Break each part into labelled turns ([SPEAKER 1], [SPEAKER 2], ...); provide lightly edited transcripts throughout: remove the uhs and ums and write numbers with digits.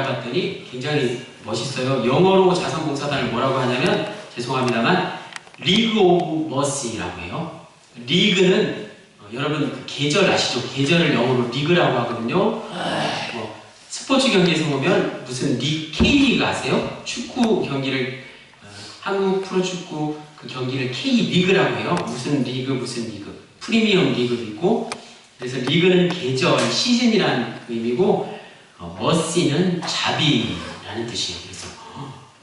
[SPEAKER 1] 알아봤더니 굉장히 멋있어요. 영어로 자선봉사단을 뭐라고 하냐면, 죄송합니다만, 리그 오브 머시라고 해요. 리그는 여러분 그 계절 아시죠? 계절을 영어로 리그라고 하거든요. 스포츠 경기에서 보면 무슨 K리그 아세요? 축구 경기를 한국 프로축구 그 경기를 K리그라고 해요. 무슨 리그 프리미엄 리그도 있고. 그래서 리그는 계절, 시즌이라는 의미고, 머시는 자비라는 뜻이에요. 그래서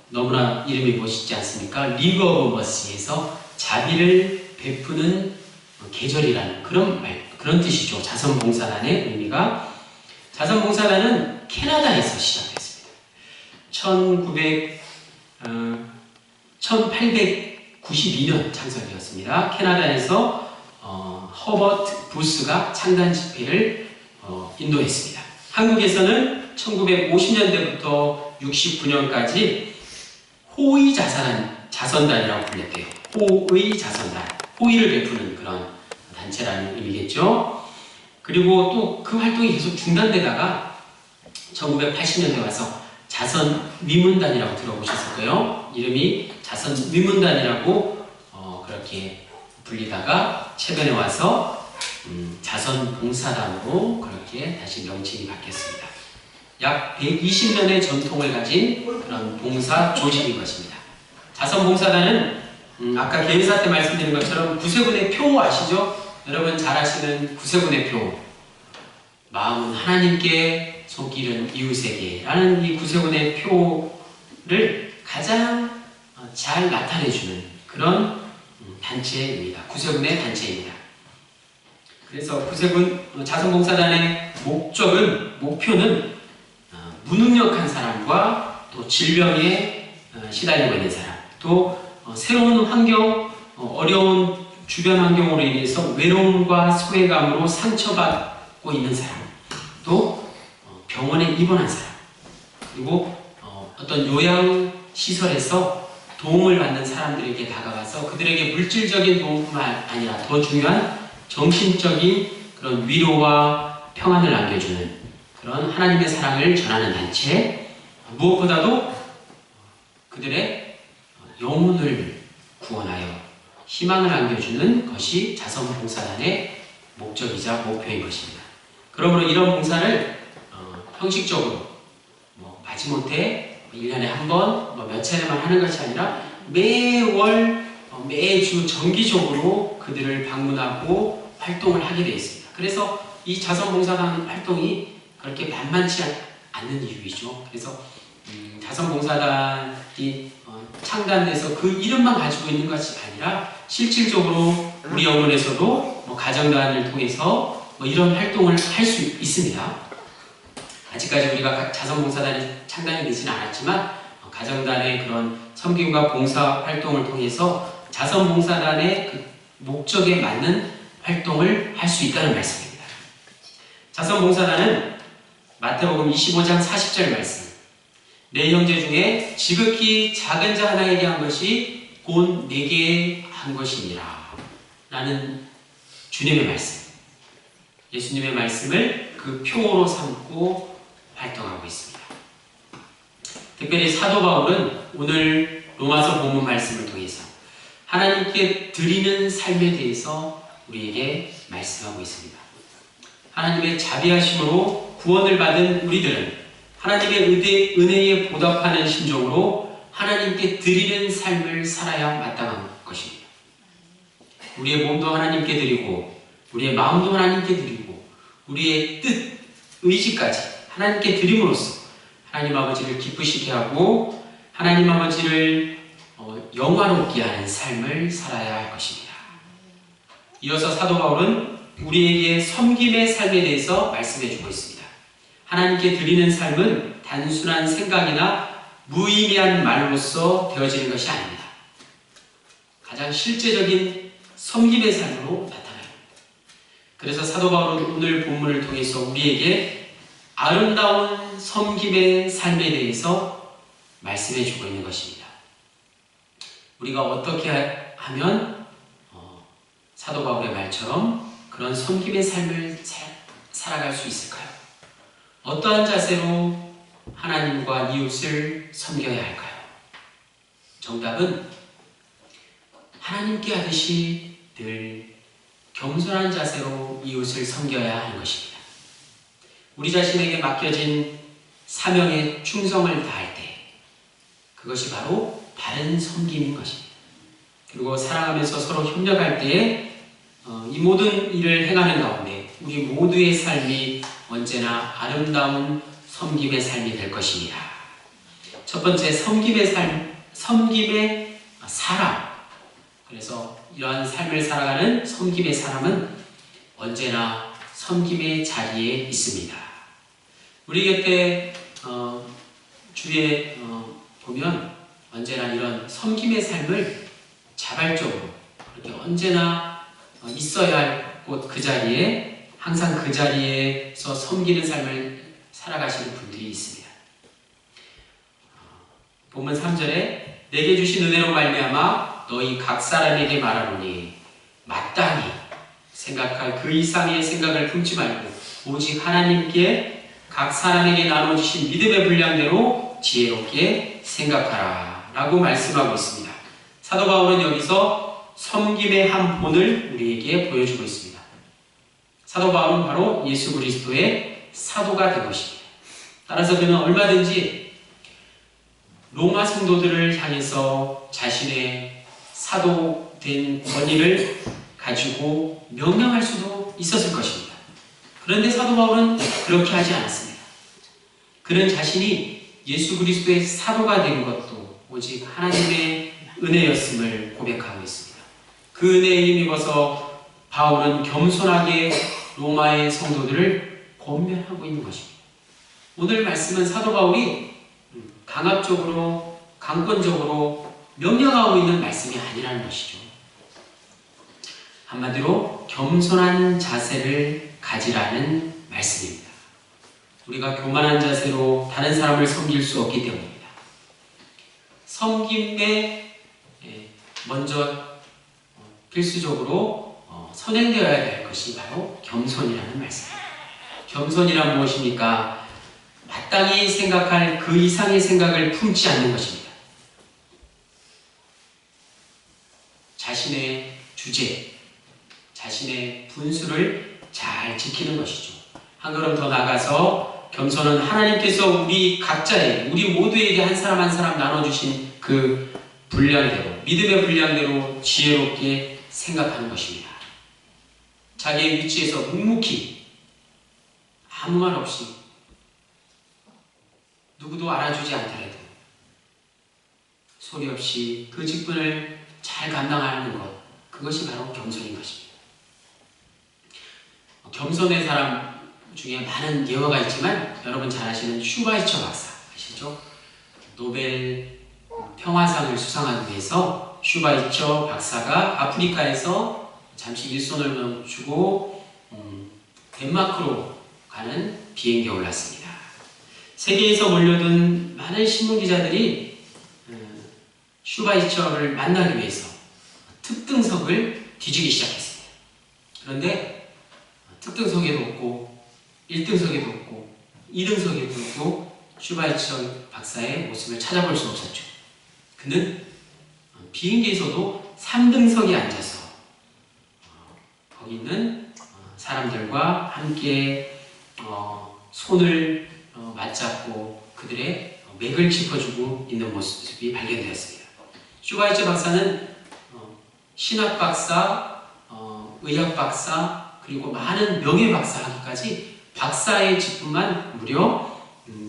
[SPEAKER 1] 너무나 이름이 멋있지 않습니까? 리그 오브 머시에서 자비를 베푸는 계절이라는 그런 뜻이죠. 자선봉사단의 의미가. 자선봉사단은 캐나다에서 시작됐습니다. 1892년 창설되었습니다. 캐나다에서 허버트 부스가 창단 집회를 인도했습니다. 한국에서는 1950년대부터 69년까지 호의 자선단이라고 불렸대요. 호의 자선단, 호의를 베푸는 그런 단체라는 의미겠죠. 그리고 또 그 활동이 계속 중단되다가 1980년대 와서 자선위문단이라고 들어보셨을 거예요. 이름이 자선위문단이라고 그렇게 불리다가 최근에 와서 자선봉사단으로 그렇게 다시 명칭이 바뀌었습니다. 약 120년의 전통을 가진 그런 봉사 조직인 것입니다. 자선봉사단은 아까 개회사 때 말씀드린 것처럼 구세군의 표 아시죠? 여러분 잘 아시는 구세군의 표. 마음은 하나님께, 손길은 이웃에게 라는 이 구세군의 표를 가장 잘 나타내주는 그런 단체입니다. 구세군의 단체입니다. 그래서 구세군 자선봉사단의 목표는 무능력한 사람과 또 질병에 시달리고 있는 사람, 또 새로운 환경, 어려운 주변 환경으로 인해서 외로움과 소외감으로 상처받고 있는 사람, 또 병원에 입원한 사람, 그리고 어떤 요양시설에서 도움을 받는 사람들에게 다가가서 그들에게 물질적인 도움뿐만 아니라 더 중요한 정신적인 그런 위로와 평안을 안겨주는 그런 하나님의 사랑을 전하는 단체, 무엇보다도 그들의 영혼을 구원하여 희망을 안겨주는 것이 자선봉사단의 목적이자 목표인 것입니다. 그러므로 이런 봉사를 형식적으로 마지못해 1년에 한 번, 몇 차례만 하는 것이 아니라 매월, 매주 정기적으로 그들을 방문하고 활동을 하게 되어 있습니다. 그래서 이 자선봉사단 활동이 그렇게 만만치 않는 이유이죠. 그래서 자선봉사단이 창단돼서 그 이름만 가지고 있는 것이 아니라 실질적으로 우리 영혼에서도 가정단을 통해서 이런 활동을 할 수 있습니다. 아직까지 우리가 자선봉사단이 창단이 되지는 않았지만 가정단의 그런 섬김과 봉사 활동을 통해서 자선봉사단의 그 목적에 맞는 활동을 할 수 있다는 말씀입니다. 자선봉사단은 마태복음 25장 40절 말씀, 내 형제 중에 지극히 작은 자 하나에게 한 것이 곧 내게 한 것이니라 라는 주님의 말씀, 예수님의 말씀을 그 표로 삼고 활동하고 있습니다. 특별히 사도 바울은 오늘 로마서 본문 말씀을 통해서 하나님께 드리는 삶에 대해서 우리에게 말씀하고 있습니다. 하나님의 자비하심으로 구원을 받은 우리들은 하나님의 은혜에 보답하는 심정으로 하나님께 드리는 삶을 살아야 마땅한 것입니다. 우리의 몸도 하나님께 드리고 우리의 마음도 하나님께 드리고 우리의 뜻, 의지까지 하나님께 드림으로써 하나님 아버지를 기쁘시게 하고 하나님 아버지를 영화롭게 하는 삶을 살아야 할 것입니다. 이어서 사도 바울은 우리에게 섬김의 삶에 대해서 말씀해 주고 있습니다. 하나님께 드리는 삶은 단순한 생각이나 무의미한 말로서 되어지는 것이 아닙니다. 가장 실제적인 섬김의 삶으로 나타나요. 그래서 사도 바울은 오늘 본문을 통해서 우리에게 아름다운 섬김의 삶에 대해서 말씀해 주고 있는 것입니다. 우리가 어떻게 하면 사도 바울의 말처럼 그런 섬김의 삶을 살아갈 수 있을까요? 어떠한 자세로 하나님과 이웃을 섬겨야 할까요? 정답은 하나님께 하듯이 늘 겸손한 자세로 이웃을 섬겨야 하는 것입니다. 우리 자신에게 맡겨진 사명에 충성을 다할 때 그것이 바로 바른 섬김인 것입니다. 그리고 사랑하면서 서로 협력할 때에 이 모든 일을 행하는 가운데 우리 모두의 삶이 언제나 아름다운 섬김의 삶이 될 것입니다. 첫 번째, 섬김의 사람. 그래서 이러한 삶을 살아가는 섬김의 사람은 언제나 섬김의 자리에 있습니다. 우리 곁에 주위에 보면 언제나 이런 섬김의 삶을 자발적으로 그렇게 언제나 있어야 할 곳 그 자리에 항상 그 자리에서 섬기는 삶을 살아가시는 분들이 있습니다. 본문 3절에 내게 주신 은혜로 말미암아 너희 각 사람에게 말하노니 마땅히 생각할 그 이상의 생각을 품지 말고 오직 하나님께 각 사람에게 나눠주신 믿음의 분량대로 지혜롭게 생각하라 라고 말씀하고 있습니다. 사도 바울은 여기서 섬김의 한 본을 우리에게 보여주고 있습니다. 사도 바울은 바로 예수 그리스도의 사도가 된 것입니다. 따라서 그는 얼마든지 로마 성도들을 향해서 자신의 사도된 권위를 가지고 명령할 수도 있었을 것입니다. 그런데 사도 바울은 그렇게 하지 않았습니다. 그는 자신이 예수 그리스도의 사도가 된 것도 오직 하나님의 은혜였음을 고백하고 있습니다. 그 은혜에 힘입어서 바울은 겸손하게 로마의 성도들을 권면하고 있는 것입니다. 오늘 말씀은 사도 바울이 강압적으로 강권적으로 명령하고 있는 말씀이 아니라는 것이죠. 한마디로 겸손한 자세를 가지라는 말씀입니다. 우리가 교만한 자세로 다른 사람을 섬길 수 없기 때문입니다. 섬김에 먼저 필수적으로 선행되어야 될 것이 바로 겸손이라는 말씀입니다. 겸손이란 무엇입니까? 마땅히 생각할 그 이상의 생각을 품지 않는 것입니다. 자신의 주제, 자신의 분수를 잘 지키는 것이죠. 한 걸음 더 나가서 겸손은 하나님께서 우리 각자에게, 우리 모두에게 한 사람 한 사람 나눠주신 그 분량대로, 믿음의 분량대로 지혜롭게 생각하는 것입니다. 자기의 위치에서 묵묵히 아무 말 없이 누구도 알아주지 않더라도 소리 없이 그 직분을 잘 감당하는 것, 그것이 바로 겸손인 것입니다. 겸손의 사람 중에 많은 예화가 있지만 여러분 잘 아시는 슈바이처 박사 아시죠? 노벨 평화상을 수상하기 위해서 슈바이처 박사가 아프리카에서 잠시 일손을 멈추고 덴마크로 가는 비행기에 올랐습니다. 세계에서 몰려든 많은 신문기자들이 슈바이처를 만나기 위해서 특등석을 뒤지기 시작했습니다. 그런데 특등석에도 없고 1등석에도 없고 2등석에도 없고 슈바이처 박사의 모습을 찾아볼 수 없었죠. 그는 비행기에서도 3등석에 앉아서 거기 있는 사람들과 함께 손을 맞잡고 그들의 맥을 짚어주고 있는 모습이 발견되었습니다. 슈바이처 박사는 신학 박사, 의학 박사, 그리고 많은 명예 박사 학위까지 박사의 직분만 무려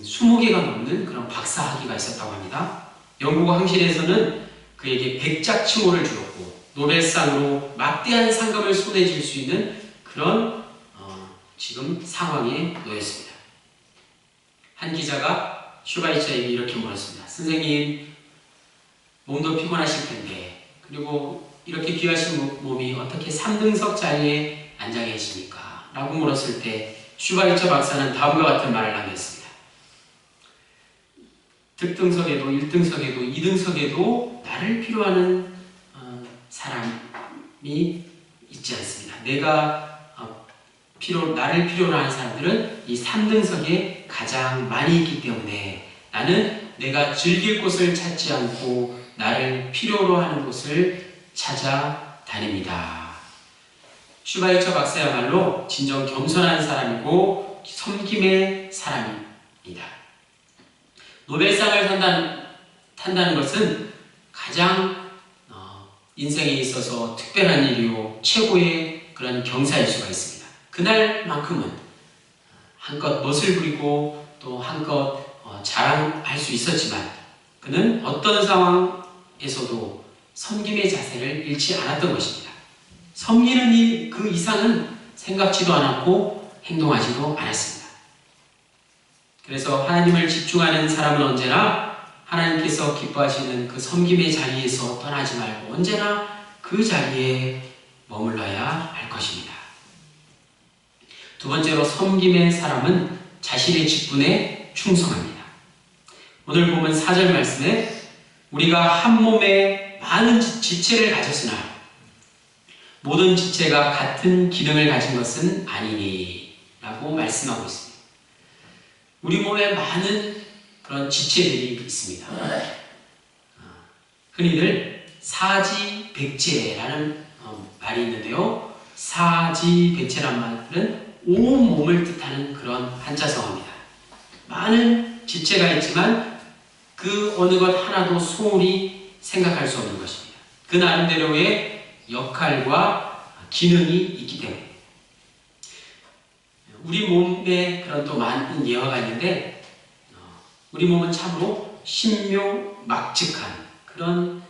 [SPEAKER 1] 20개가 넘는 그런 박사 학위가 있었다고 합니다. 영국 항신에서는 그에게 백작칭호를 주었고 노벨상으로 막대한 상금을 손에 쥘 수 있는 그런 지금 상황에 놓였습니다. 한 기자가 슈바이처에게 이렇게 물었습니다. 선생님, 몸도 피곤하실 텐데 그리고 이렇게 귀하신 몸이 어떻게 3등석 자리에 앉아 계십니까? 라고 물었을 때 슈바이처 박사는 다음과 같은 말을 남겼습니다. 특등석에도 1등석에도 2등석에도 나를 필요하는 사람이 있지 않습니다. 나를 필요로 하는 사람들은 이 3등석에 가장 많이 있기 때문에 나는 내가 즐길 곳을 찾지 않고 나를 필요로 하는 곳을 찾아다닙니다. 슈바이처 박사야말로 진정 겸손한 사람이고 섬김의 사람입니다. 노벨상을 탄다는 것은 가장 인생에 있어서 특별한 일이요 최고의 그런 경사일 수가 있습니다. 그날만큼은 한껏 멋을 부리고 또 한껏 자랑할 수 있었지만 그는 어떤 상황에서도 섬김의 자세를 잃지 않았던 것입니다. 섬기는 일 그 이상은 생각지도 않았고 행동하지도 않았습니다. 그래서 하나님을 집중하는 사람은 언제나 하나님께서 기뻐하시는 그 섬김의 자리에서 떠나지 말고 언제나 그 자리에 머물러야 할 것입니다. 두 번째로 섬김의 사람은 자신의 직분에 충성합니다. 오늘 보면 4절 말씀에 우리가 한 몸에 많은 지체를 가졌으나 모든 지체가 같은 기능을 가진 것은 아니니 라고 말씀하고 있습니다. 우리 몸에 많은 그런 지체들이 있습니다. 흔히들 사지백제라는 말이 있는데요. 사지백제란 말은 온 몸을 뜻하는 그런 한자성어입니다. 많은 지체가 있지만 그 어느 것 하나도 소홀히 생각할 수 없는 것입니다. 그 나름대로의 역할과 기능이 있기 때문에 우리 몸에 그런 또 많은 예화가 있는데 우리 몸은 참으로 신묘막측한 그런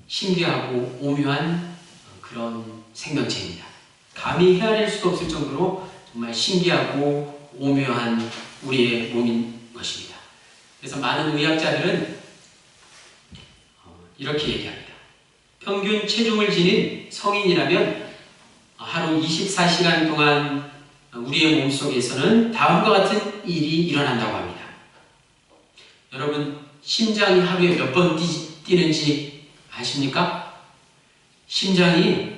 [SPEAKER 1] 신기하고 오묘한 그런 생명체입니다. 감히 헤아릴 수도 없을 정도로 정말 신기하고 오묘한 우리의 몸인 것입니다. 그래서 많은 의학자들은 이렇게 얘기합니다. 평균 체중을 지닌 성인이라면 하루 24시간 동안 우리의 몸속에서는 다음과 같은 일이 일어난다고 합니다. 여러분, 심장이 하루에 몇 번 뛰는지 아십니까? 심장이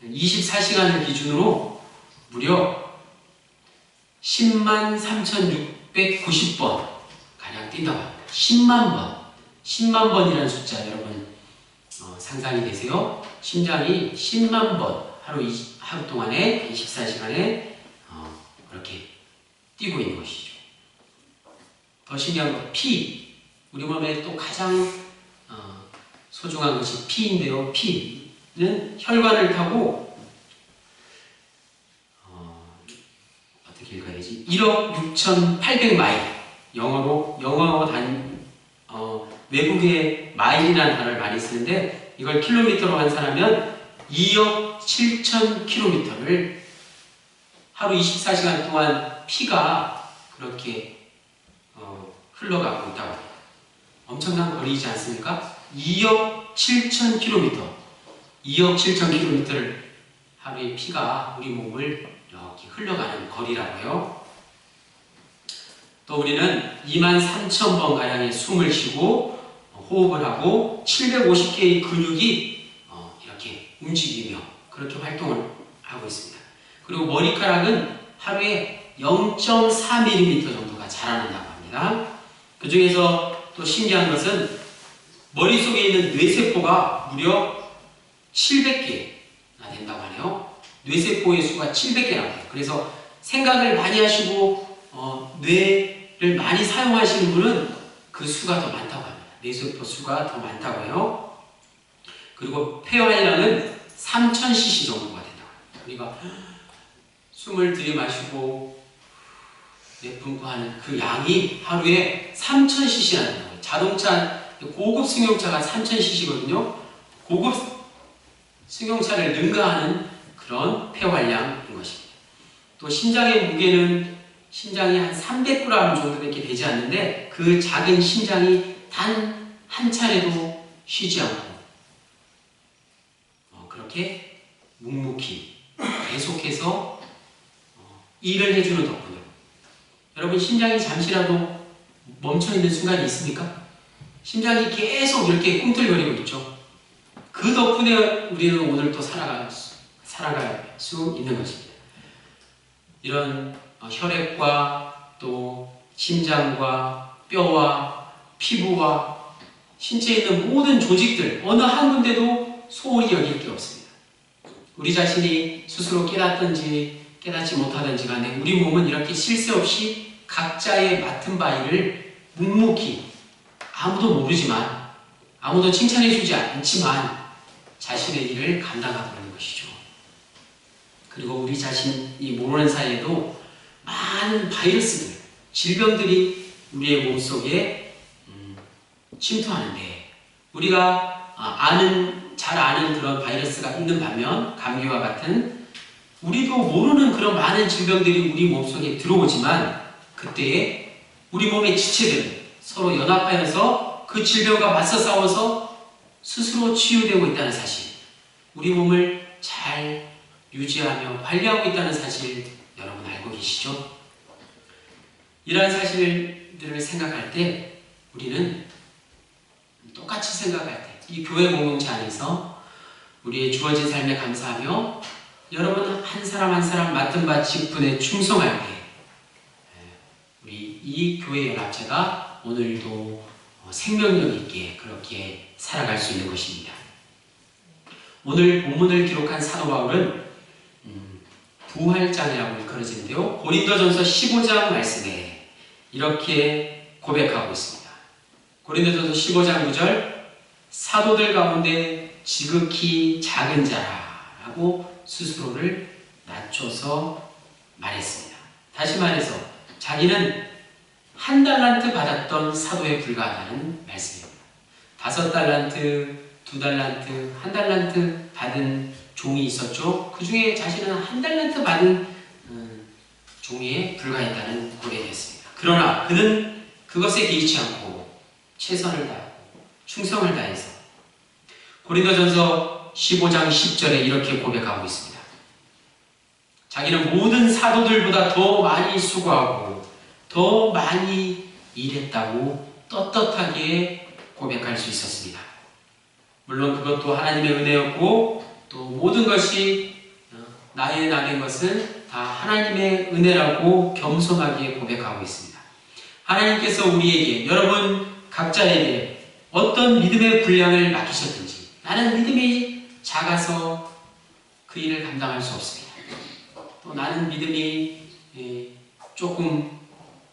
[SPEAKER 1] 24시간을 기준으로 무려 103,690번 가량 뛴다고 합니다. 10만 번. 10만 번이라는 숫자 여러분 상상이 되세요? 심장이 10만 번 하루 동안에 24시간에 그렇게 뛰고 있는 것이죠. 더 신기한 건 피. 우리 몸에 또 가장 소중한 것이 피인데요. 피는 혈관을 타고 어떻게 읽어야 되지? 1억 6,800마일 영어 외국의 마일이라는 단어를 많이 쓰는데 이걸 킬로미터로 환산하면 2억 7천 킬로미터를 하루 24시간 동안 피가 그렇게 흘러가고 있다고 합니다. 엄청난 거리이지 않습니까? 2억 7천 킬로미터 2억 7천 킬로미터를 하루에 피가 우리 몸을 이렇게 흘러가는 거리라고요. 또 우리는 23,000번가량의 숨을 쉬고 호흡을 하고 750개의 근육이 이렇게 움직이며 그렇게 활동을 하고 있습니다. 그리고 머리카락은 하루에 0.4mm 정도가 자라난다고 합니다. 그 중에서 또 신기한 것은 머릿속에 있는 뇌세포가 무려 700개나 된다고 하네요. 뇌세포의 수가 700개나 돼요. 그래서 생각을 많이 하시고 뇌를 많이 사용하시는 분은 그 수가 더 많다고 합니다. 뇌세포 수가 더 많다고 해요. 그리고 폐활량은 3000cc 정도가 된다고 합니다. 우리가 숨을 들이마시고 내뿜고 하는 그 양이 하루에 3000cc나 된다고 해요. 자동차, 고급 승용차가 3000cc거든요. 고급 승용차를 능가하는 그런 폐활량인 것입니다. 또 심장의 무게는 심장이 한 300g 정도밖에 되지 않는데 그 작은 심장이 단 한 차례도 쉬지 않고 그렇게 묵묵히 계속해서 일을 해주는 덕분에 여러분 심장이 잠시라도 멈춰있는 순간이 있습니까? 심장이 계속 이렇게 꿈틀거리고 있죠. 그 덕분에 우리는 오늘 또 살아갈 수 있는 것입니다. 이런 혈액과 또 심장과 뼈와 피부와 신체에 있는 모든 조직들 어느 한 군데도 소홀히 여길 게 없습니다. 우리 자신이 스스로 깨닫든지 깨닫지 못하든지 간에 우리 몸은 이렇게 쉴 새 없이 각자의 맡은 바위를 묵묵히 아무도 모르지만 아무도 칭찬해주지 않지만 자신의 일을 감당하고 있는 것이죠. 그리고 우리 자신이 모르는 사이에도 많은 바이러스들, 질병들이 우리의 몸속에 침투하는데 우리가 잘 아는 그런 바이러스가 있는 반면 감기와 같은 우리도 모르는 그런 많은 질병들이 우리 몸속에 들어오지만 그때에 우리 몸의 지체들은 서로 연합하여서 그 질병과 맞서 싸워서 스스로 치유되고 있다는 사실, 우리 몸을 잘 유지하며 관리하고 있다는 사실 여러분 알고 계시죠? 이러한 사실들을 생각할 때 우리는 똑같이 생각할 때 이 교회 공동체 안에서 우리의 주어진 삶에 감사하며 여러분 한 사람 한 사람 맡은 바 직분에 충성할 때 우리 이 교회 연합체가 오늘도 생명력 있게 그렇게 살아갈 수 있는 것입니다. 오늘 본문을 기록한 사도 바울은 부활장이라고 일컬어지는데요. 고린도전서 15장 말씀에 이렇게 고백하고 있습니다. 고린도전서 15장 9절 사도들 가운데 지극히 작은 자라고 스스로를 낮춰서 말했습니다. 다시 말해서 자기는 1달란트 받았던 사도에 불과하다는 말씀입니다. 5달란트, 2달란트, 1달란트 받은 종이 있었죠. 그 중에 자신은 1달란트 받은 종이에 불과했다는 고백이었습니다. 그러나 그는 그것에 개의치 않고 최선을 다하고 충성을 다해서 고린도전서 15장 10절에 이렇게 고백하고 있습니다. 자기는 모든 사도들보다 더 많이 수고하고 더 많이 일했다고 떳떳하게 고백할 수 있었습니다. 물론 그것도 하나님의 은혜였고 또 모든 것이 나의 나된 것은 다 하나님의 은혜라고 겸손하게 고백하고 있습니다. 하나님께서 우리에게 여러분 각자에게 어떤 믿음의 분량을 맡기셨든지 나는 믿음이 작아서 그 일을 감당할 수 없습니다. 또 나는 믿음이 조금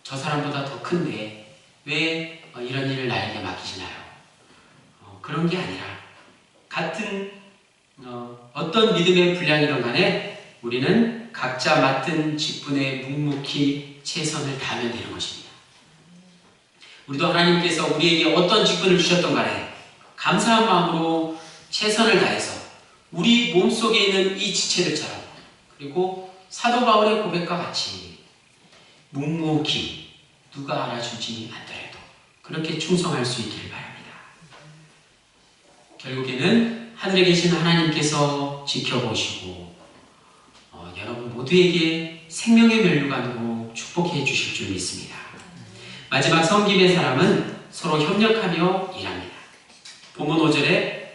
[SPEAKER 1] 저 사람보다 더 큰데 왜 이런 일을 나에게 맡기시나요? 그런 게 아니라 같은 어떤 믿음의 분량이든 간에 우리는 각자 맡은 직분에 묵묵히 최선을 다하면 되는 것입니다. 우리도 하나님께서 우리에게 어떤 직분을 주셨던 간에 감사한 마음으로 최선을 다해서 우리 몸속에 있는 이 지체들처럼 그리고 사도 바울의 고백과 같이 묵묵히 누가 알아주지 않더라도 그렇게 충성할 수 있기를 바랍니다. 결국에는 하늘에 계신 하나님께서 지켜보시고 여러분 모두에게 생명의 면류관으로 축복해 주실 줄 믿습니다. 마지막 섬김의 사람은 서로 협력하며 일합니다. 본문 5절에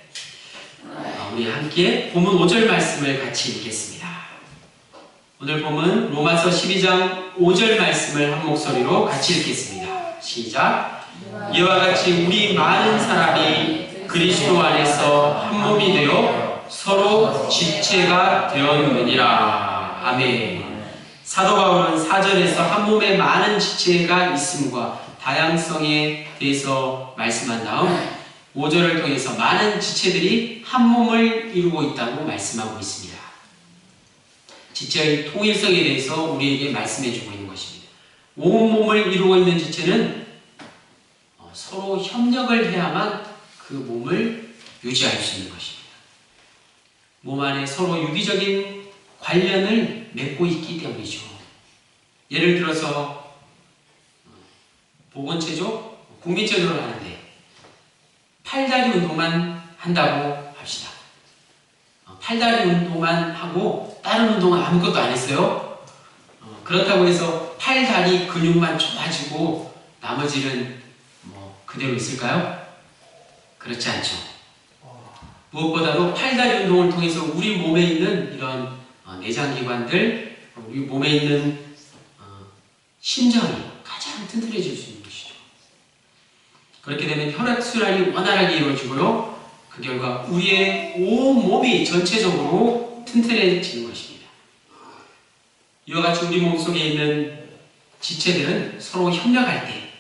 [SPEAKER 1] 우리 함께 본문 5절 말씀을 같이 읽겠습니다. 오늘 본문 로마서 12장 5절 말씀을 한 목소리로 같이 읽겠습니다. 시작. 이와 같이 우리 많은 사람이 그리스도 안에서 한 몸이 되어 서로 지체가 되었느니라. 아멘. 사도 바울은 4절에서 한 몸에 많은 지체가 있음과 다양성에 대해서 말씀한 다음 5절을 통해서 많은 지체들이 한 몸을 이루고 있다고 말씀하고 있습니다. 지체의 통일성에 대해서 우리에게 말씀해주고 있는 것입니다. 온 몸을 이루고 있는 지체는 서로 협력을 해야만 그 몸을 유지할 수 있는 것입니다. 몸 안에 서로 유기적인 관련을 맺고 있기 때문이죠. 예를 들어서 보건체조, 국민체조를 하는데 팔다리 운동만 한다고 합시다. 팔다리 운동만 하고 다른 운동은 아무것도 안 했어요. 그렇다고 해서 팔다리 근육만 좋아지고 나머지는 그대로 있을까요? 그렇지 않죠. 무엇보다도 팔다리 운동을 통해서 우리 몸에 있는 이런 내장기관들, 우리 몸에 있는 심장이 가장 튼튼해질 수 있는 것이죠. 그렇게 되면 혈액순환이 원활하게 이루어지고요. 그 결과 우리의 온몸이 전체적으로 튼튼해지는 것입니다. 이와 같이 우리 몸속에 있는 지체들은 서로 협력할 때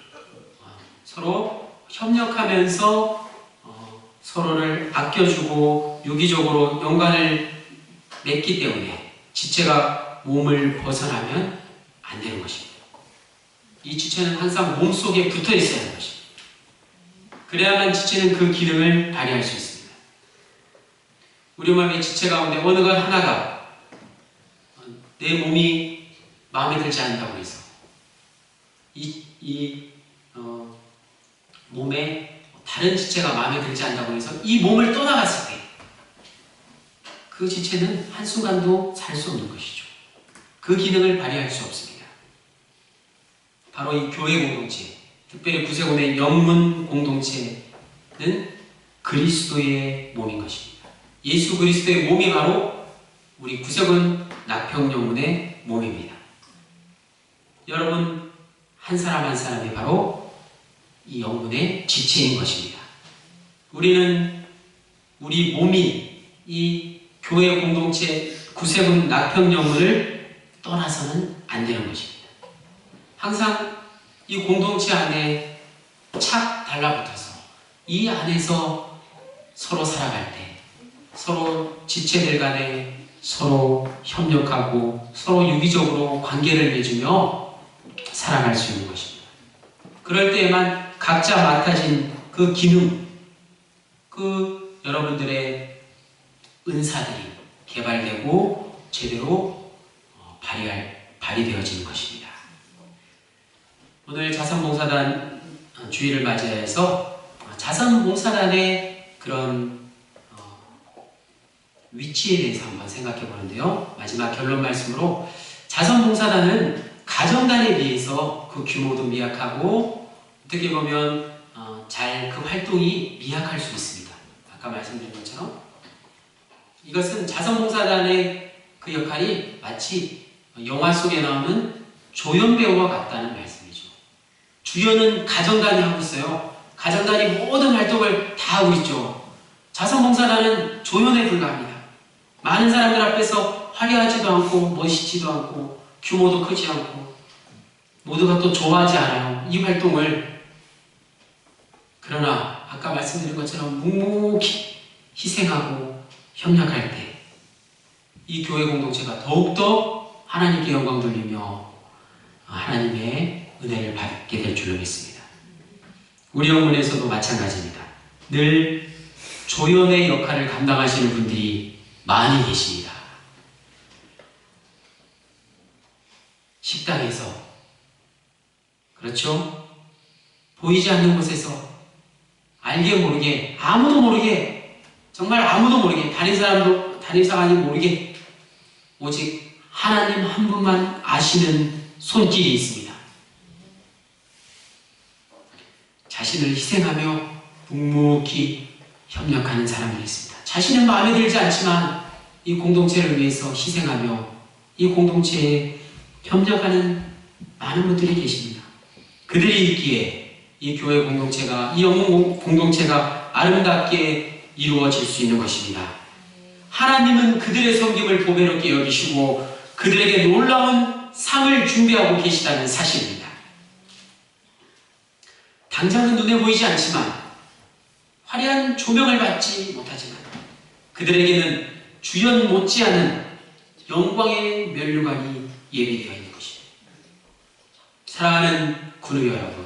[SPEAKER 1] 서로 협력하면서 서로를 아껴주고 유기적으로 연관을 맺기 때문에 지체가 몸을 벗어나면 안 되는 것입니다. 이 지체는 항상 몸속에 붙어 있어야 하는 것입니다. 그래야만 지체는 그 기능을 발휘할 수 있습니다. 우리 몸의 지체 가운데 어느 것 하나가 내 몸이 마음에 들지 않는다고 해서 몸에 다른 지체가 마음에 들지 않는다고 해서 이 몸을 떠나갔을 때 그 지체는 한순간도 살 수 없는 것이죠. 그 기능을 발휘할 수 없습니다. 바로 이 교회 공동체, 특별히 구세군의 영문 공동체는 그리스도의 몸인 것입니다. 예수 그리스도의 몸이 바로 우리 구세군 낙평영문의 몸입니다. 여러분 한 사람 한 사람이 바로 이 영문의 지체인 것입니다. 우리는 우리 몸이 이 교회 공동체 구세군 낙평영문을 떠나서는 안 되는 것입니다. 항상 이 공동체 안에 착 달라붙어서 이 안에서 서로 살아갈 때 서로 지체들 간에 서로 협력하고 서로 유기적으로 관계를 맺으며 살아갈 수 있는 것입니다. 그럴 때에만 각자 맡아진 그 기능, 그 여러분들의 은사들이 개발되고 제대로 발휘되어지는 것입니다. 오늘 자선봉사단 주일을 맞이해서 자선봉사단의 그런 위치에 대해서 한번 생각해 보는데요. 마지막 결론 말씀으로 자선봉사단은 가정단에 비해서 그 규모도 미약하고 어떻게 보면 잘 그 활동이 미약할 수 있습니다. 아까 말씀드린 것처럼 이것은 자선봉사단의 그 역할이 마치 영화 속에 나오는 조연배우와 같다는 말씀이죠. 주연은 가정단이 하고 있어요. 가정단이 모든 활동을 다 하고 있죠. 자선봉사단은 조연에 불과합니다. 많은 사람들 앞에서 화려하지도 않고 멋있지도 않고 규모도 크지 않고 모두가 또 좋아하지 않아요. 이 활동을. 그러나 아까 말씀드린 것처럼 묵묵히 희생하고 협력할 때 이 교회 공동체가 더욱더 하나님께 영광 돌리며 하나님의 은혜를 받게 될 줄로 믿습니다. 우리 영문에서도 마찬가지입니다. 늘 조연의 역할을 감당하시는 분들이 많이 계십니다. 식당에서, 그렇죠? 보이지 않는 곳에서 알게 모르게, 아무도 모르게, 정말 아무도 모르게, 다른 사람이 모르게 오직 하나님 한 분만 아시는 손길이 있습니다. 자신을 희생하며 묵묵히 협력하는 사람들이 있습니다. 자신은 마음에 들지 않지만 이 공동체를 위해서 희생하며 이 공동체에 협력하는 많은 분들이 계십니다. 그들이 있기에 이 교회 공동체가, 이 영혼 공동체가 아름답게 이루어질 수 있는 것입니다. 하나님은 그들의 섬김을 보배롭게 여기시고 그들에게 놀라운 상을 준비하고 계시다는 사실입니다. 당장은 눈에 보이지 않지만 화려한 조명을 받지 못하지만 그들에게는 주연 못지않은 영광의 면류관이 예비되어 있는 것입니다. 사랑하는 군우 여러분,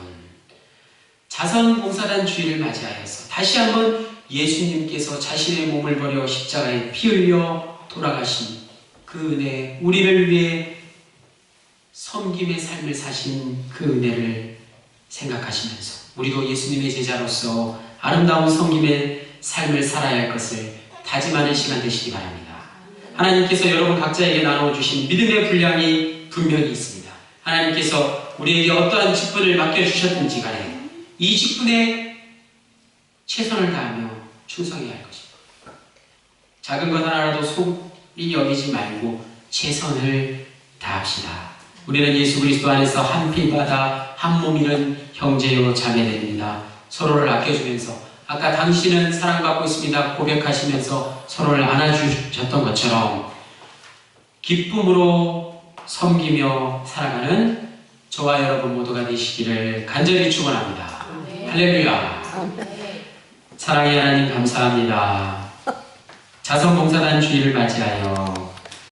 [SPEAKER 1] 자선봉사단 주일을 맞이하여서 다시 한번 예수님께서 자신의 몸을 버려 십자가에 피 흘려 돌아가신 그 은혜, 우리를 위해 섬김의 삶을 사신 그 은혜를 생각하시면서 우리도 예수님의 제자로서 아름다운 섬김의 삶을 살아야 할 것을 다짐하는 시간 되시기 바랍니다. 하나님께서 여러분 각자에게 나눠주신 믿음의 분량이 분명히 있습니다. 하나님께서 우리에게 어떠한 직분을 맡겨주셨든지 간에 이 직분에 최선을 다하며 충성해야 할 것입니다. 작은 것 하나라도 소홀히 여기지 말고 최선을 다합시다. 우리는 예수 그리스도 안에서 한 피바다 한 몸이는 형제요 자매됩니다. 서로를 아껴주면서 아까 당신은 사랑받고 있습니다 고백하시면서 서로를 안아주셨던 것처럼 기쁨으로 섬기며 사랑하는 저와 여러분 모두가 되시기를 간절히 축원합니다. 할렐루야. 사랑의 하나님 감사합니다. 자선봉사단 주일을 맞이하여